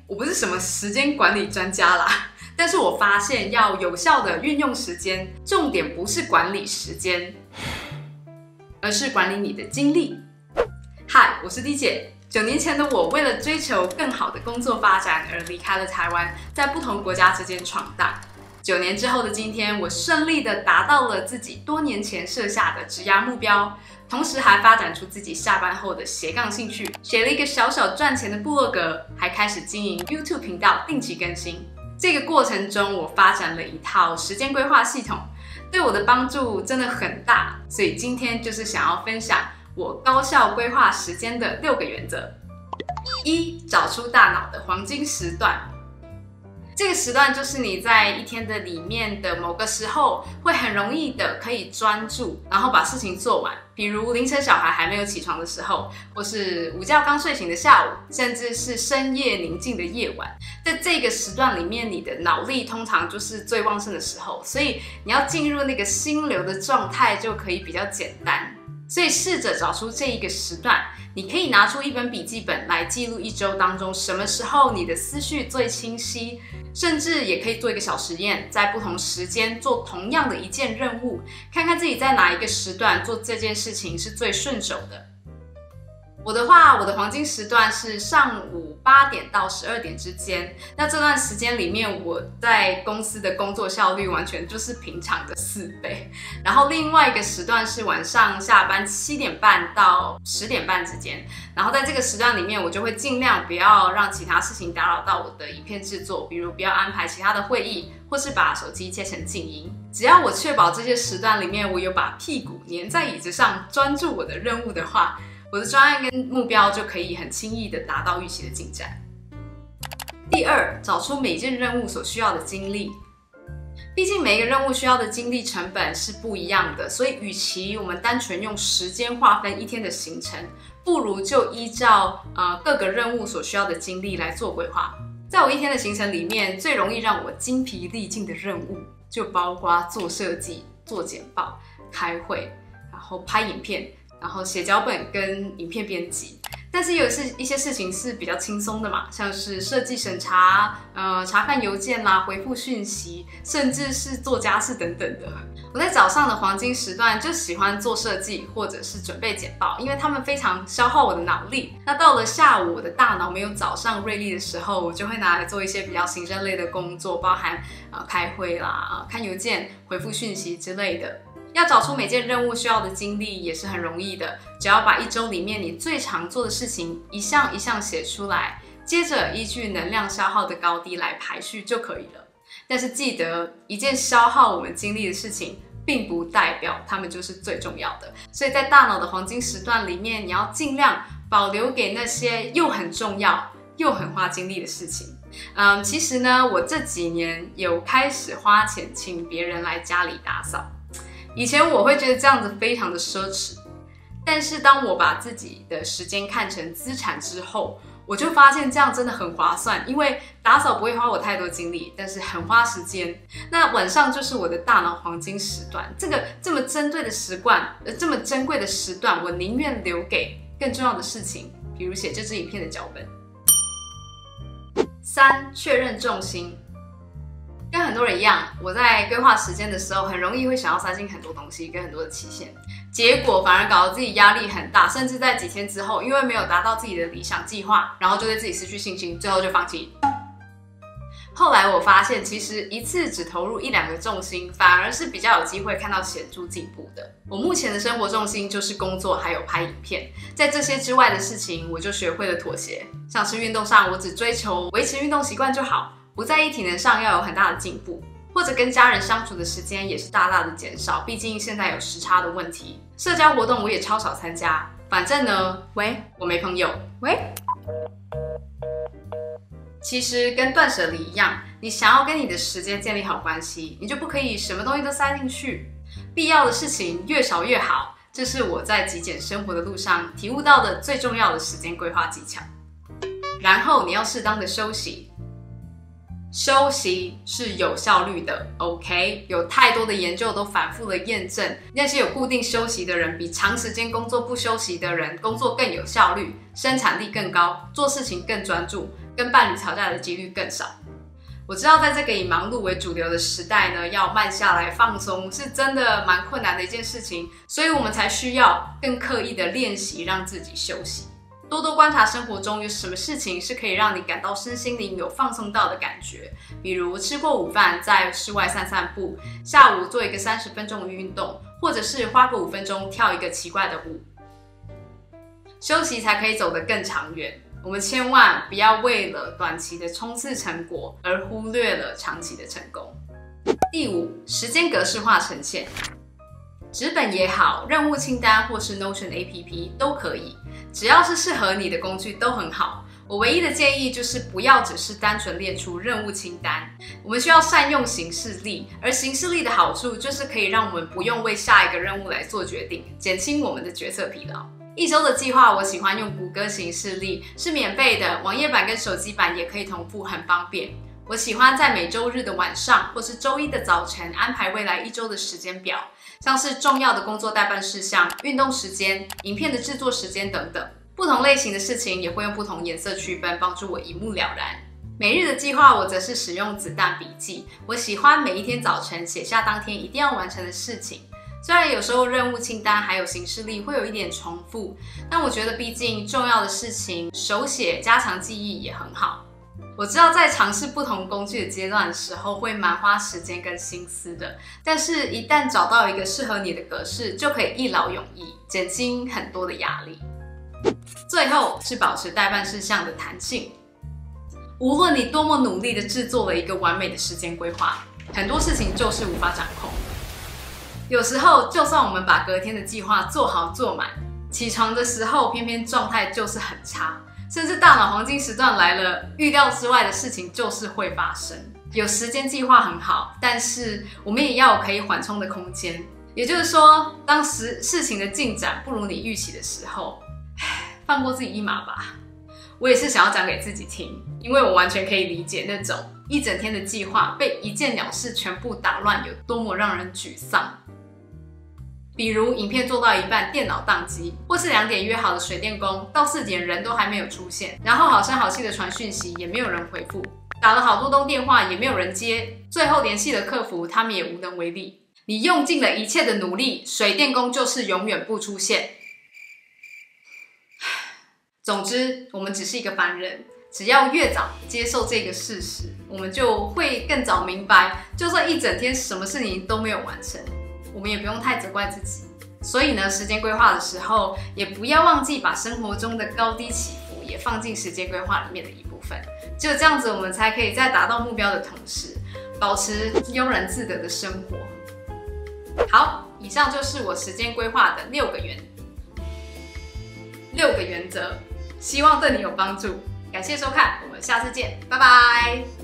我不是什么时间管理专家啦，但是我发现要有效的运用时间，重点不是管理时间，而是管理你的精力。嗨，我是 D 姐。9年前的我，为了追求更好的工作发展而离开了台湾，在不同国家之间闯荡。9年之后的今天，我顺利的达到了自己多年前设下的职涯目标，同时还发展出自己下班后的斜杠兴趣，写了一个小小赚钱的部落格，还开始经营 YouTube 频道，定期更新。这个过程中，我发展了一套时间规划系统，对我的帮助真的很大，所以今天就是想要分享我高效规划时间的6个原则。1. 找出大脑的黄金时段。这个时段就是你在一天的里面的某个时候，会很容易的可以专注，然后把事情做完。比如凌晨小孩还没有起床的时候，或是午觉刚睡醒的下午，甚至是深夜宁静的夜晚。在这个时段里面，你的脑力通常就是最旺盛的时候，所以你要进入那个心流的状态就可以比较简单。所以试着找出这一个时段，你可以拿出一本笔记本来记录1周当中什么时候你的思绪最清晰，甚至也可以做一个小实验，在不同时间做同样的一件任务，看看自己在哪一个时段做这件事情是最顺手的。我的话，我的黄金时段是上午8点到12点之间。那这段时间里面，我在公司的工作效率完全就是平常的4倍。然后另外一个时段是晚上下班7点半到10点半之间。然后在这个时段里面，我就会尽量不要让其他事情打扰到我的影片制作，比如不要安排其他的会议，或是把手机切成静音。只要我确保这些时段里面，我有把屁股粘在椅子上，专注我的任务的话，我的专案跟目标就可以很轻易的达到预期的进展。第2，找出每件任务所需要的精力。毕竟每一个任务需要的精力成本是不一样的，所以与其我们单纯用时间划分一天的行程，不如就依照各个任务所需要的精力来做规划。在我一天的行程里面，最容易让我精疲力尽的任务，就包括做设计、做简报、开会，然后拍影片，然后写脚本跟影片编辑。但是也有一些事情是比较轻松的嘛，像是设计审查、查看邮件啦、回复讯息，甚至是做家事等等的。我在早上的黄金时段就喜欢做设计或者是准备简报，因为他们非常消耗我的脑力。那到了下午，我的大脑没有早上锐利的时候，我就会拿来做一些比较行政类的工作，包含开会啦、看邮件、回复讯息之类的。要找出每件任务需要的精力也是很容易的，只要把1周里面你最常做的事情一项一项写出来，接着依据能量消耗的高低来排序就可以了。但是记得，一件消耗我们精力的事情，并不代表它们就是最重要的。所以在大脑的黄金时段里面，你要尽量保留给那些又很重要又很花精力的事情。其实呢，我这几年有开始花钱请别人来家里打扫。以前我会觉得这样子非常的奢侈，但是当我把自己的时间看成资产之后，我就发现这样真的很划算，因为打扫不会花我太多精力，但是很花时间。那晚上就是我的大脑黄金时段，这么珍贵的时段，我宁愿留给更重要的事情，比如写这支影片的脚本。3，确认重心。跟很多人一样，我在规划时间的时候，很容易会想要塞进很多东西跟很多的期限，结果反而搞得自己压力很大，甚至在几天之后，因为没有达到自己的理想计划，然后就对自己失去信心，最后就放弃。后来我发现，其实一次只投入1-2个重心，反而是比较有机会看到显著进步的。我目前的生活重心就是工作还有拍影片，在这些之外的事情，我就学会了妥协。像是运动上，我只追求维持运动习惯就好，不在意体能上要有很大的进步，或者跟家人相处的时间也是大大的减少，毕竟现在有时差的问题。社交活动我也超少参加，反正呢，我没朋友。其实跟断舍离一样，你想要跟你的时间建立好关系，你就不可以什么东西都塞进去，必要的事情越少越好。这是我在极简生活的路上体悟到的最重要的时间规划技巧。然后你要适当的休息。休息是有效率的 ，OK？ 有太多的研究都反复的验证，那些有固定休息的人，比长时间工作不休息的人，工作更有效率，生产力更高，做事情更专注，跟伴侣吵架的几率更少。我知道在这个以忙碌为主流的时代呢，要慢下来放松是真的蛮困难的一件事情，所以我们才需要更刻意的练习让自己休息。多多观察生活中有什么事情是可以让你感到身心灵有放松到的感觉，比如吃过午饭在室外散散步，下午做一个30分钟的运动，或者是花个5分钟跳一个奇怪的舞。休息才可以走得更长远，我们千万不要为了短期的冲刺成果而忽略了长期的成功。第5，时间格式化呈现。纸本也好，任务清单或是 Notion APP 都可以，只要是适合你的工具都很好。我唯一的建议就是不要只是单纯列出任务清单，我们需要善用行事历，而行事历的好处就是可以让我们不用为下一个任务来做决定，减轻我们的决策疲劳。1周的计划，我喜欢用谷歌行事历，是免费的，网页版跟手机版也可以同步，很方便。我喜欢在每周日的晚上或是周一的早晨安排未来1周的时间表，像是重要的工作待办事项、运动时间、影片的制作时间等等。不同类型的事情也会用不同颜色区分，帮助我一目了然。每日的计划，我则是使用子弹笔记，我喜欢每一天早晨写下当天一定要完成的事情。虽然有时候任务清单还有行事历会有一点重复，但我觉得毕竟重要的事情手写加强记忆也很好。我知道在尝试不同工具的阶段的时候会蛮花时间跟心思的，但是一旦找到一个适合你的格式，就可以一劳永逸，减轻很多的压力。最后是保持待办事项的弹性。无论你多么努力的制作了一个完美的时间规划，很多事情就是无法掌控。有时候就算我们把隔天的计划做好做满，起床的时候偏偏状态就是很差，甚至大脑黄金时段来了，预料之外的事情就是会发生。有时间计划很好，但是我们也要有可以缓冲的空间。也就是说，当事情的进展不如你预期的时候，放过自己一马吧。我也是想要讲给自己听，因为我完全可以理解那种一整天的计划被一件鸟事全部打乱有多么让人沮丧。比如影片做到一半电脑宕机，或是2点约好的水电工到4点人都还没有出现，然后好声好气的传讯息也没有人回复，打了好多通电话也没有人接，最后联系了客服，他们也无能为力。你用尽了一切的努力，水电工就是永远不出现。总之，我们只是一个凡人，只要越早接受这个事实，我们就会更早明白，就算一整天什么事情都没有完成，我们也不用太责怪自己。所以呢，时间规划的时候，也不要忘记把生活中的高低起伏也放进时间规划里面的一部分。只有这样子，我们才可以在达到目标的同时，保持悠然自得的生活。好，以上就是我时间规划的6个原则，希望对你有帮助。感谢收看，我们下次见，拜拜。